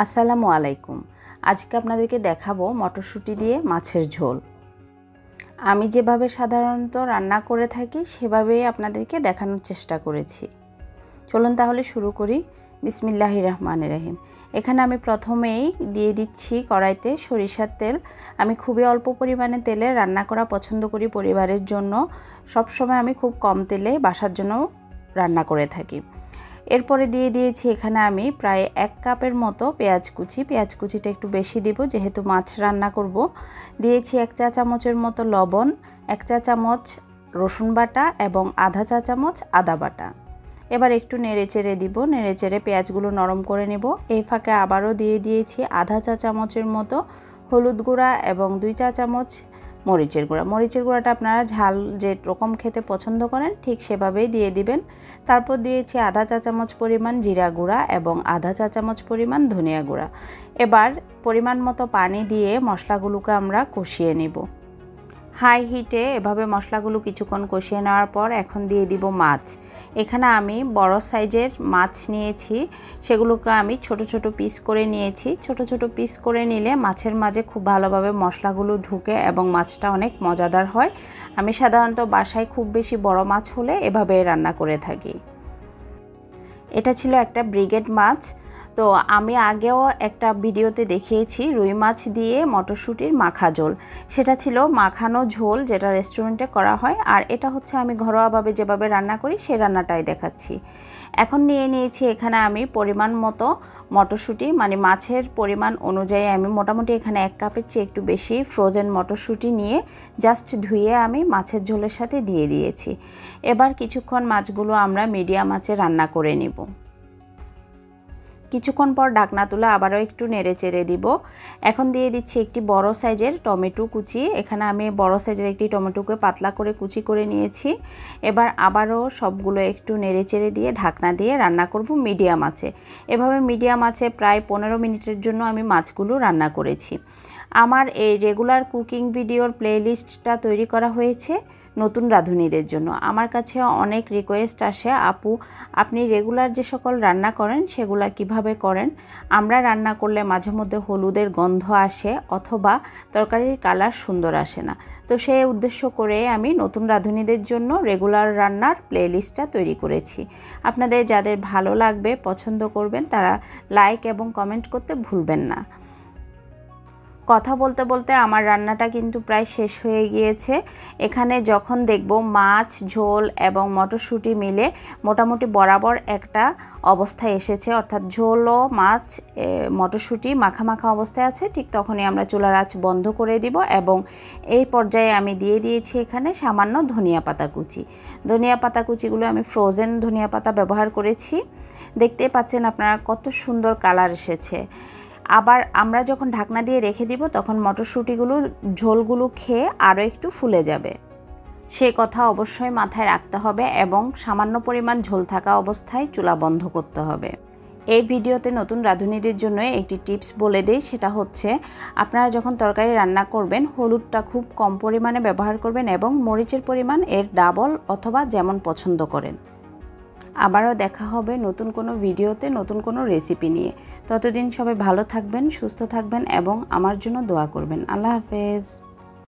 আসসালামু আলাইকুম। আজকে আপনাদেরকে দেখাবো মটরশুঁটি দিয়ে মাছের ঝোল। আমি যেভাবে সাধারণত রান্না করে থাকি সেভাবেই আপনাদেরকে দেখানোর চেষ্টা করেছি। চলুন তাহলে শুরু করি। বিসমিল্লাহির রহমানির রহিম। এখানে আমি প্রথমেই দিয়ে দিচ্ছি কড়াইতে সরিষার তেল। আমি খুবই অল্প পরিমাণে তেলে রান্না করা পছন্দ করি পরিবারের জন্য। সবসময় আমি খুব কম তেলে বাসার জন্য রান্না করে থাকি। এরপরে দিয়ে দিয়েছি এখানে আমি প্রায় 1 কাপের মতো পেঁয়াজ কুচি। পেঁয়াজ কুচিটা একটু বেশি দিব যেহেতু মাছ রান্না করব। দিয়েছি 1 চা চামচের মতো লবণ, 1 চা চামচ রসুন বাটা এবং আধা চা চামচ আদা বাটা। এবার একটু নেড়েচেড়ে দিব। নেড়েচেড়ে পেঁয়াজগুলো নরম করে নেব। এই ফাঁকে আবারও দিয়ে দিয়েছি আধা চা চামচের মতো হলুদ গুঁড়া এবং 2 চা চামচ মরিচের গুঁড়া। মরিচের গুঁড়াটা আপনারা ঝাল যে রকম খেতে পছন্দ করেন ঠিক সেভাবেই দিয়ে দিবেন। তারপর দিয়েছি আধা চা চামচ পরিমাণ জিরা গুঁড়া এবং আধা চা চামচ পরিমাণ ধনিয়া গুঁড়া। এবার পরিমাণ মতো পানি দিয়ে মশলাগুলোকে আমরা কষিয়ে নেব। হাই হিটে এভাবে মশলাগুলো কিছুক্ষণ কষিয়ে নেওয়ার পর এখন দিয়ে দিব মাছ। এখানে আমি বড় সাইজের মাছ নিয়েছি, সেগুলোকে আমি ছোট ছোট পিস করে নিয়েছি। ছোট ছোট পিস করে নিলে মাছের মাঝে খুব ভালোভাবে মশলাগুলো ঢুকে এবং মাছটা অনেক মজাদার হয়। আমি সাধারণত বাসায় খুব বেশি বড় মাছ হলে এভাবে রান্না করে থাকি। এটা ছিল একটা ব্রিগেড মাছ। তো আমি আগেও একটা ভিডিওতে দেখিয়েছি রুই মাছ দিয়ে মটরশুঁটির মাখা ঝোল। সেটা ছিল মাখানো ঝোল যেটা রেস্টুরেন্টে করা হয়, আর এটা হচ্ছে আমি ঘরোয়াভাবে যেভাবে রান্না করি সেই রান্নাটাই দেখাচ্ছি। এখন নিয়ে নিয়েছি এখানে আমি পরিমাণ মতো মটরশুঁটি, মানে মাছের পরিমাণ অনুযায়ী আমি মোটামুটি এখানে 1 কাপের চেয়ে একটু বেশি ফ্রোজেন মটরশুঁটি নিয়ে জাস্ট ধুয়ে আমি মাছের ঝোলের সাথে দিয়ে দিয়েছি। এবার কিছুক্ষণ মাছগুলো আমরা মিডিয়াম আঁচে রান্না করে নিব। কিছুক্ষণ পর ঢাকনা তুলে আবারও একটু নেড়ে চেড়ে দিব। এখন দিয়ে দিচ্ছি একটি বড় সাইজের টমেটো কুচি। এখানে আমি বড় সাইজের একটি টমেটোকে পাতলা করে কুচি করে নিয়েছি। এবার আবারও সবগুলো একটু নেড়ে চেড়ে দিয়ে ঢাকনা দিয়ে রান্না করব মিডিয়াম আঁচে। এভাবে মিডিয়াম আঁচে প্রায় 15 মিনিটের জন্য আমি মাছগুলো রান্না করেছি। আমার এই রেগুলার কুকিং ভিডিওর প্লেলিস্টটা তৈরি করা হয়েছে নতুন রাঁধুনিদের জন্য। আমার কাছে অনেক রিকোয়েস্ট আসে, আপু আপনি রেগুলার যে সকল রান্না করেন সেগুলা কিভাবে করেন? আমরা রান্না করলে মাঝে মধ্যে হলুদের গন্ধ আসে অথবা তরকারির কালার সুন্দর আসে না। তো সেই উদ্দেশ্য করে আমি নতুন রাঁধুনিদের জন্য রেগুলার রান্নার প্লেলিস্টটা তৈরি করেছি। আপনাদের যাদের ভালো লাগবে, পছন্দ করবেন, তারা লাইক এবং কমেন্ট করতে ভুলবেন না। কথা বলতে বলতে আমার রান্নাটা কিন্তু প্রায় শেষ হয়ে গিয়েছে। এখানে যখন দেখব মাছ, ঝোল এবং মটরশুঁটি মিলে মোটামুটি বরাবর একটা অবস্থায় এসেছে, অর্থাৎ ঝোল ও মাছ মটরশুঁটি মাখা মাখা অবস্থায় আছে, ঠিক তখনই আমরা চুলার আঁচ বন্ধ করে দিব। এবং এই পর্যায়ে আমি দিয়ে দিয়েছি এখানে সামান্য ধনিয়া পাতা কুচি। ধনিয়া পাতা কুচিগুলো আমি ফ্রোজেন ধনিয়া পাতা ব্যবহার করেছি। দেখতেই পাচ্ছেন আপনারা কত সুন্দর কালার এসেছে। আবার আমরা যখন ঢাকনা দিয়ে রেখে দিব তখন মটরশুঁটিগুলোর ঝোলগুলো খেয়ে আরও একটু ফুলে যাবে। সে কথা অবশ্যই মাথায় রাখতে হবে এবং সামান্য পরিমাণ ঝোল থাকা অবস্থায় চুলা বন্ধ করতে হবে। এই ভিডিওতে নতুন রাঁধুনিদের জন্য একটি টিপস বলে দেই, সেটা হচ্ছে আপনারা যখন তরকারি রান্না করবেন হলুদটা খুব কম পরিমাণে ব্যবহার করবেন এবং মরিচের পরিমাণ এর ডাবল অথবা যেমন পছন্দ করেন। আবারও দেখা হবে নতুন কোনো ভিডিওতে নতুন কোনো রেসিপি নিয়ে। ততদিন সবাই ভালো থাকবেন, সুস্থ থাকবেন এবং আমার জন্য দোয়া করবেন। আল্লাহ হাফেজ।